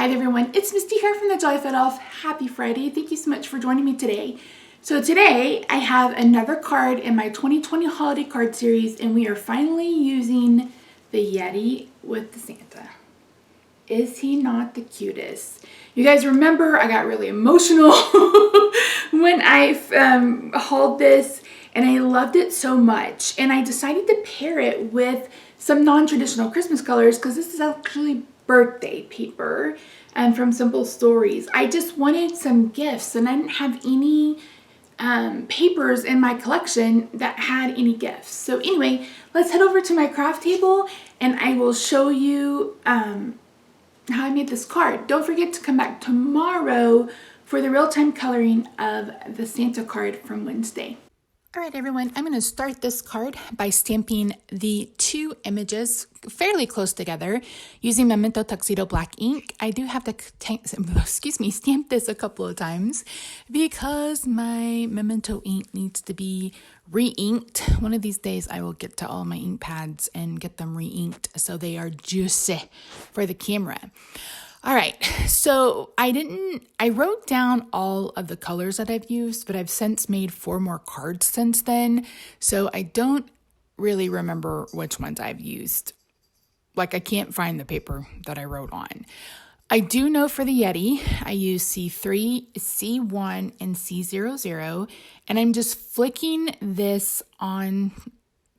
Hi everyone, it's Misty here from TheJollyFatElf. Happy Friday. Thank you so much for joining me today. So today I have another card in my 2020 holiday card series, and we are finally using the Yeti with the Santa. Is he not the cutest? You guys remember I got really emotional when I hauled this, and I loved it so much. And I decided to pair it with some non-traditional Christmas colors because this is actually birthday paper and from Simple Stories. I just wanted some gifts, and I didn't have any papers in my collection that had any gifts. So anyway, let's head over to my craft table and I will show you how I made this card. Don't forget to come back tomorrow for the real-time coloring of the Santa card from Wednesday. All right, everyone, I'm going to start this card by stamping the two images fairly close together using Memento Tuxedo black ink. I do have to, stamp this a couple of times because my Memento ink needs to be re-inked. One of these days I will get to all my ink pads and get them re-inked so they are juicy for the camera. All right, so I wrote down all of the colors that I've used, but I've since made 4 more cards since then. So I don't really remember which ones I've used. Like, I can't find the paper that I wrote on. I do know for the Yeti, I use C3, C1, and C00, and I'm just flicking this on,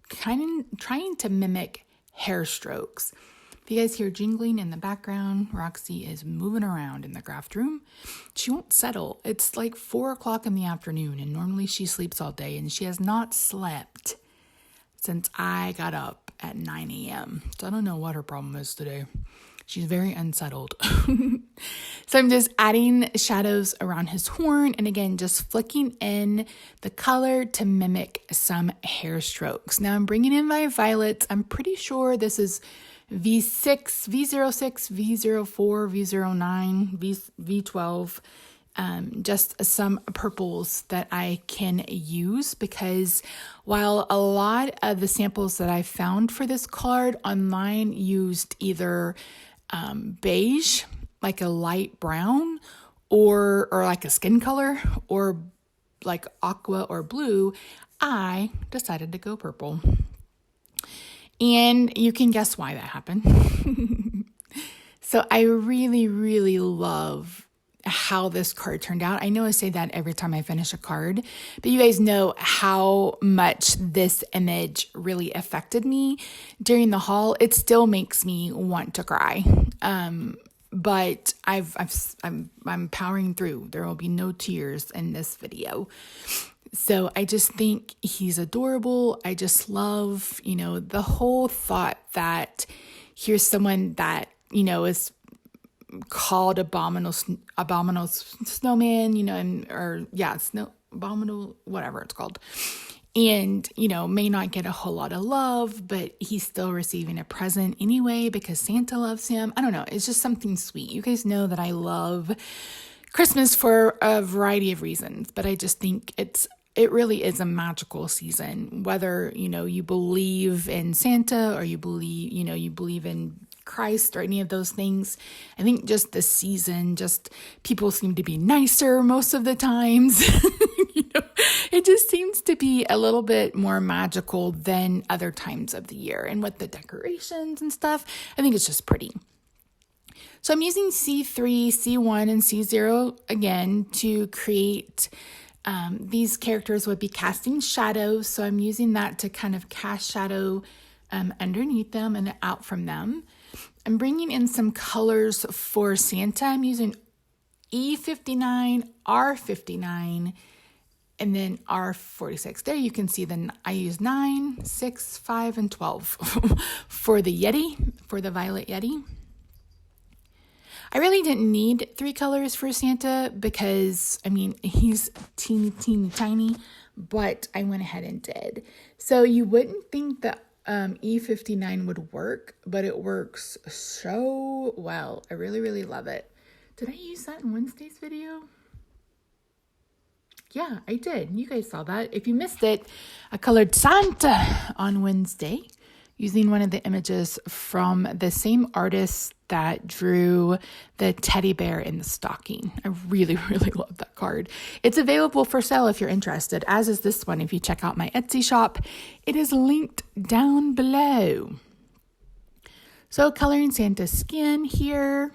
kind of trying to mimic hair strokes. If you guys hear jingling in the background, Roxy is moving around in the craft room. She won't settle. It's like 4 o'clock in the afternoon, and normally she sleeps all day, and she has not slept since I got up at 9 a.m. So I don't know what her problem is today. She's very unsettled. So I'm just adding shadows around his horn, and again, just flicking in the color to mimic some hair strokes. Now I'm bringing in my violets. I'm pretty sure this is V6, V06, V04, V09, V12, just some purples that I can use because while a lot of the samples that I found for this card online used either beige, like a light brown, or like a skin color, or like aqua or blue, I decided to go purple. And you can guess why that happened. So I really, really love how this card turned out. I know I say that every time I finish a card, but you guys know how much this image really affected me during the haul. It still makes me want to cry. But I'm powering through. There will be no tears in this video. So I just think he's adorable. I just love, the whole thought that here's someone that, is called abominable snowman, abominable, whatever it's called. And, may not get a whole lot of love, but he's still receiving a present anyway because Santa loves him. I don't know. It's just something sweet. You guys know that I love Christmas for a variety of reasons, but I just think it really is a magical season, whether, you believe in Santa or you believe in Christ or any of those things. I think just this season, people seem to be nicer most of the times. It just seems to be a little bit more magical than other times of the year. And with the decorations and stuff, I think it's just pretty. So I'm using C3, C1, and C0 again to create these characters would be casting shadows. So I'm using that to kind of cast shadow underneath them and out from them. I'm bringing in some colors for Santa. I'm using E59, R59, and then R46. There you can see I use 9, 6, 5, and 12 for the Yeti, for the Violet Yeti. I really didn't need 3 colors for Santa because, he's teeny, teeny, tiny, but I went ahead and did. So you wouldn't think that E59 would work, but it works so well. I really, really love it. Did I use that in Wednesday's video? Yeah, I did. You guys saw that. If you missed it, I colored Santa on Wednesday using one of the images from the same artist that drew the teddy bear in the stocking. I really, really love that card. It's available for sale if you're interested, as is this one. If you check out my Etsy shop, it is linked down below. So coloring Santa's skin here.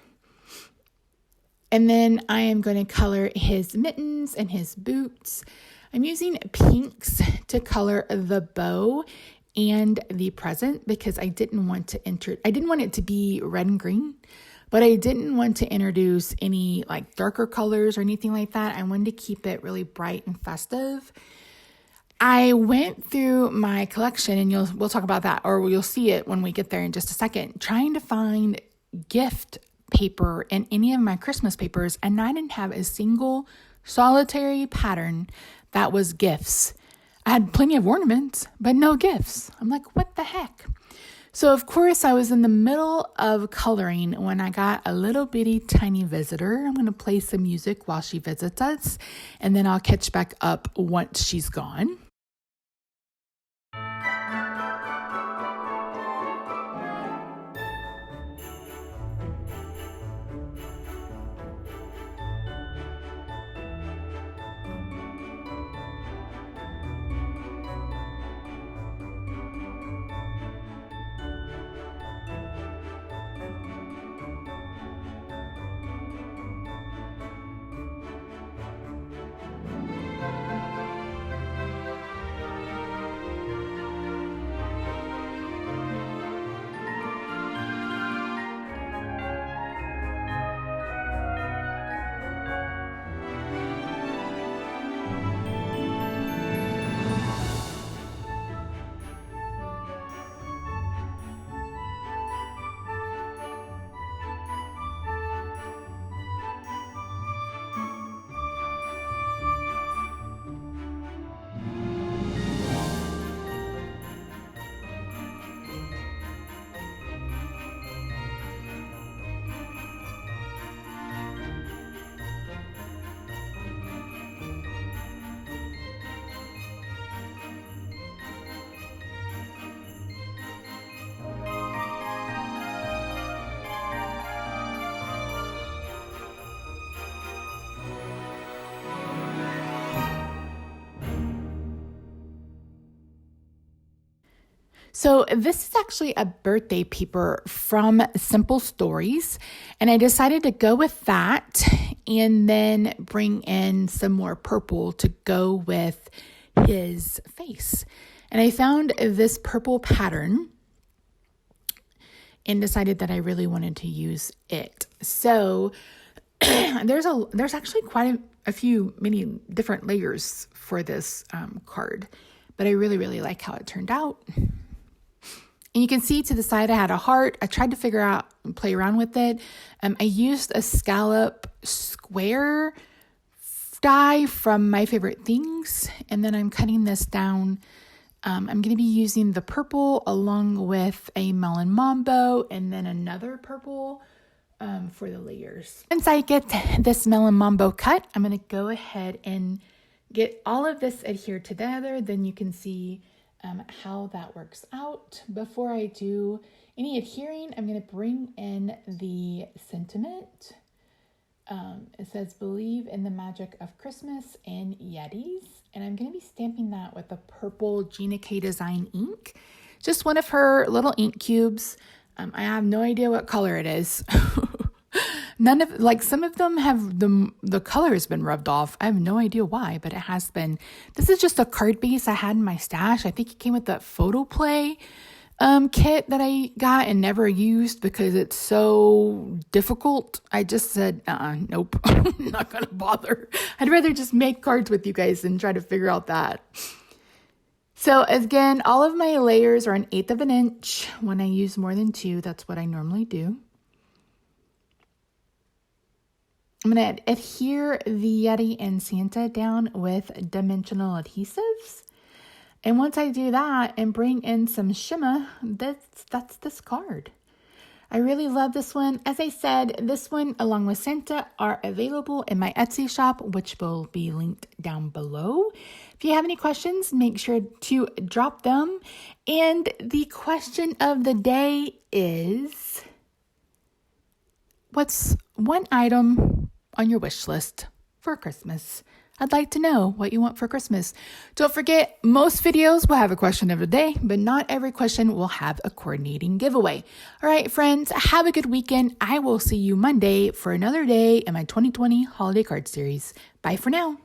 And then I am going to color his mittens and his boots. I'm using pinks to color the bow and the present because I didn't want it to be red and green, but I didn't want to introduce any like darker colors or anything like that. I wanted to keep it really bright and festive. I went through my collection, and we'll talk about that, or you'll see it when we get there in just a second, trying to find gift paper in any of my Christmas papers, and I didn't have a single solitary pattern that was gifts. I had plenty of ornaments, but no gifts. I'm like, what the heck? So of course I was in the middle of coloring when I got a little bitty tiny visitor. I'm going to play some music while she visits us, and then I'll catch back up once she's gone. So this is actually a birthday paper from Simple Stories, and I decided to go with that and then bring in some more purple to go with his face. And I found this purple pattern and decided that I really wanted to use it. So there's actually quite many different layers for this card, but I really, really like how it turned out. And you can see to the side I had a heart. I tried to figure out and play around with it. I used a scallop square die from My Favorite Things. And then I'm cutting this down. I'm going to be using the purple along with a melon mambo and then another purple for the layers. Once I get this melon mambo cut, I'm going to go ahead and get all of this adhered together. Then you can see how that works out. Before I do any adhering, I'm going to bring in the sentiment. It says, believe in the magic of Christmas and Yetis. And I'm going to be stamping that with a purple Gina K Design ink. Just one of her little ink cubes. I have no idea what color it is. Some of them have the color has been rubbed off. I have no idea why, but it has been. This is just a card base I had in my stash. I think it came with that photo play kit that I got and never used because it's so difficult. I just said, nope, I'm not going to bother. I'd rather just make cards with you guys than try to figure out that. So again, all of my layers are 1/8 of an inch. When I use more than 2, that's what I normally do. I'm going to adhere the Yeti and Santa down with dimensional adhesives. And once I do that and bring in some shimmer, that's this card. I really love this one. As I said, this one along with Santa are available in my Etsy shop, which will be linked down below. If you have any questions, make sure to drop them. And the question of the day is, what's one item on your wish list for Christmas? I'd like to know what you want for Christmas. Don't forget, most videos will have a question of the day, but not every question will have a coordinating giveaway. All right, friends, have a good weekend. I will see you Monday for another day in my 2020 holiday card series. Bye for now.